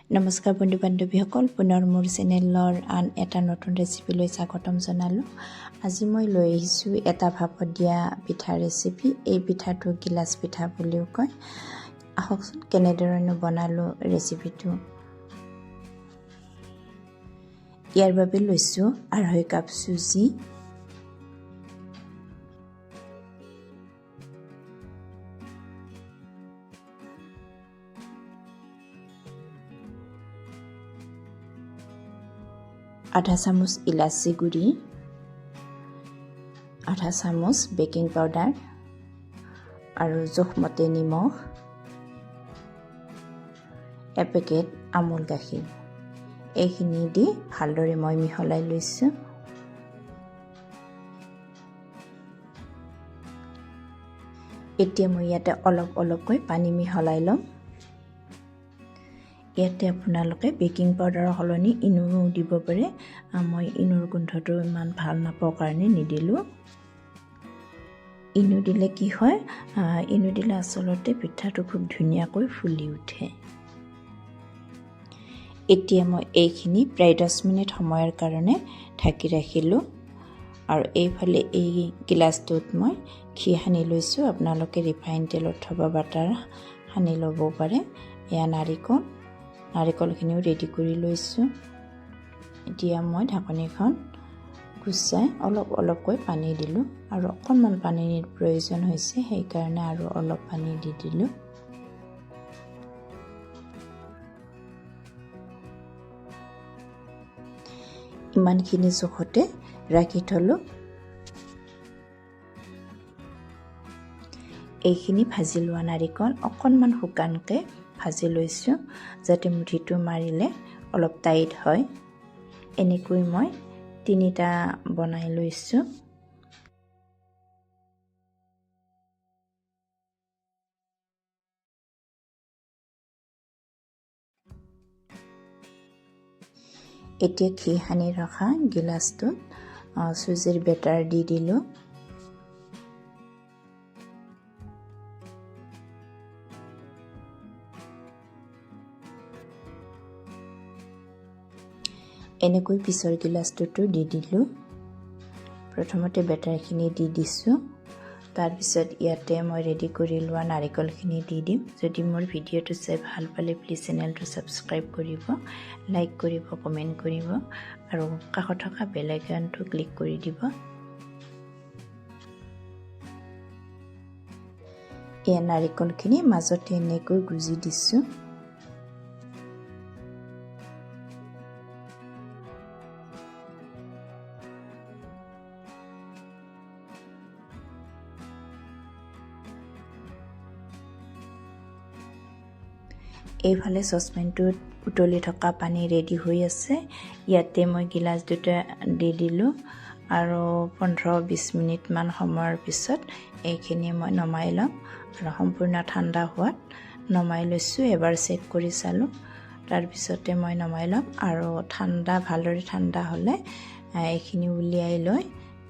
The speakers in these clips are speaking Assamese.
নমস্কাৰ বন্ধু বান্ধৱীসকল, পুনৰ মোৰ চেনেলৰ আন এটা নতুন ৰেচিপিলৈ স্বাগতম জনালোঁ। আজি মই লৈ আহিছোঁ এটা ভাপত দিয়া পিঠা ৰেচিপি। এই পিঠাটো গিলাচ পিঠা বুলিও কয়। আহকচোন কেনেদৰেনো বনালোঁ ৰেচিপিটো। ইয়াৰ বাবে লৈছোঁ 2.5 কাপ চুজি, আধা চামুচ ইলাচি গুড়ি, আধা চামুচ বেকিং পাউডাৰ আৰু জোখমতে নিমখ, এপেকেট আমুল গাখীৰ। এইখিনি দি ভালদৰে মই মিহলাই লৈছোঁ। এতিয়া মই ইয়াতে অলপ অলপকৈ পানী মিহলাই ল'ম। ইয়াতে আপোনালোকে বেকিং পাউডাৰৰ সলনি ইনোও দিব পাৰে। মই ইনোৰ গোন্ধটো ইমান ভাল নাপাওঁ কাৰণে নিদিলোঁ। ইনো দিলে কি হয়, ইনো দিলে আচলতে পিঠাটো খুব ধুনীয়াকৈ ফুলি উঠে। এতিয়া মই এইখিনি প্ৰায় 10 মিনিট সময়ৰ কাৰণে ঢাকি ৰাখিলোঁ। আৰু এইফালে এই গিলাচটোত মই ঘি সানি লৈছোঁ। আপোনালোকে ৰিফাইন তেল অথবা বাটাৰ সানি ল'ব পাৰে। এয়া নাৰিকলখিনিও ৰেডি কৰি লৈছোঁ। এতিয়া মই ঢাকনিখন গুচাই অলপ অলপকৈ পানী দিলোঁ আৰু অকণমান পানীৰ প্ৰয়োজন হৈছে, সেইকাৰণে আৰু অলপ পানী দি দিলোঁ। ইমানখিনি জোখতে ৰাখি থলোঁ। এইখিনি ভাজি লোৱা নাৰিকল অকণমান শুকানকৈ ভাজি লৈছোঁ, যাতে মুঠিটো মাৰিলে অলপ টাইট হয়। এনেকৈ মই 3টা বনাই লৈছোঁ। এতিয়া ঘি সানি ৰখা গিলাচটোত চুজিৰ বেটাৰ দি দিলোঁ। এনেকৈ পিছৰ গিলাচটোতো দি দিলোঁ। প্ৰথমতে বেটাৰখিনি দি দিছোঁ, তাৰপিছত ইয়াতে মই ৰেডি কৰি লোৱা নাৰিকলখিনি দি দিম। যদি মোৰ ভিডিঅ'টো চাই ভাল পালে প্লিজ চেনেলটো ছাবস্ক্ৰাইব কৰিব, লাইক কৰিব, কমেণ্ট কৰিব আৰু কাষত থকা বেল আইকনটো ক্লিক কৰি দিব। এই নাৰিকলখিনি মাজতে এনেকৈ গুজি দিছোঁ। এইফালে চচপেনটোত উতলি থকা পানী ৰেডি হৈ আছে। ইয়াতে মই গিলাচ 2টা দি দিলোঁ আৰু 15-20 মিনিটমান সময়ৰ পিছত এইখিনি মই নমাই ল'ম আৰু সম্পূৰ্ণ ঠাণ্ডা হোৱাত নমাই লৈছোঁ। এবাৰ চেক কৰি চালোঁ, তাৰপিছতে মই নমাই ল'ম আৰু ভালদৰে ঠাণ্ডা হ'লে এইখিনি উলিয়াই লৈ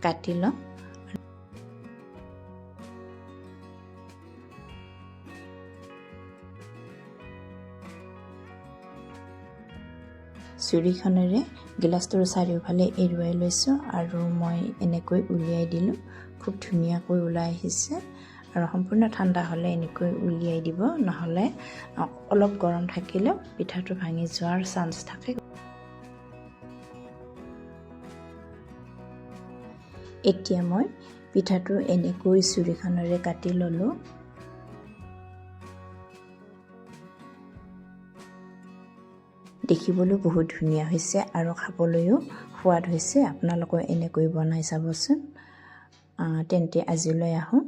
কাটি ল'ম। চুৰিখনেৰে গিলাচটোৰ চাৰিওফালে এৰুৱাই লৈছোঁ আৰু মই এনেকৈ উলিয়াই দিলোঁ। খুব ধুনীয়াকৈ ওলাই আহিছে আৰু সম্পূৰ্ণ ঠাণ্ডা হ'লে এনেকৈ উলিয়াই দিব, নহ'লে অলপ গৰম থাকিলেও পিঠাটো ভাঙি যোৱাৰ চান্স থাকে। এতিয়া মই পিঠাটো এনেকৈ চুৰিখনেৰে কাটি ল'লোঁ। দেখিবলৈ বহুত ধুনীয়া হৈছে আৰু খাবলৈও সোৱাদ হৈছে। আপোনালোকে এনেকৈ বনাই চাবচোন। তেন্তে আজিলৈ আহোঁ।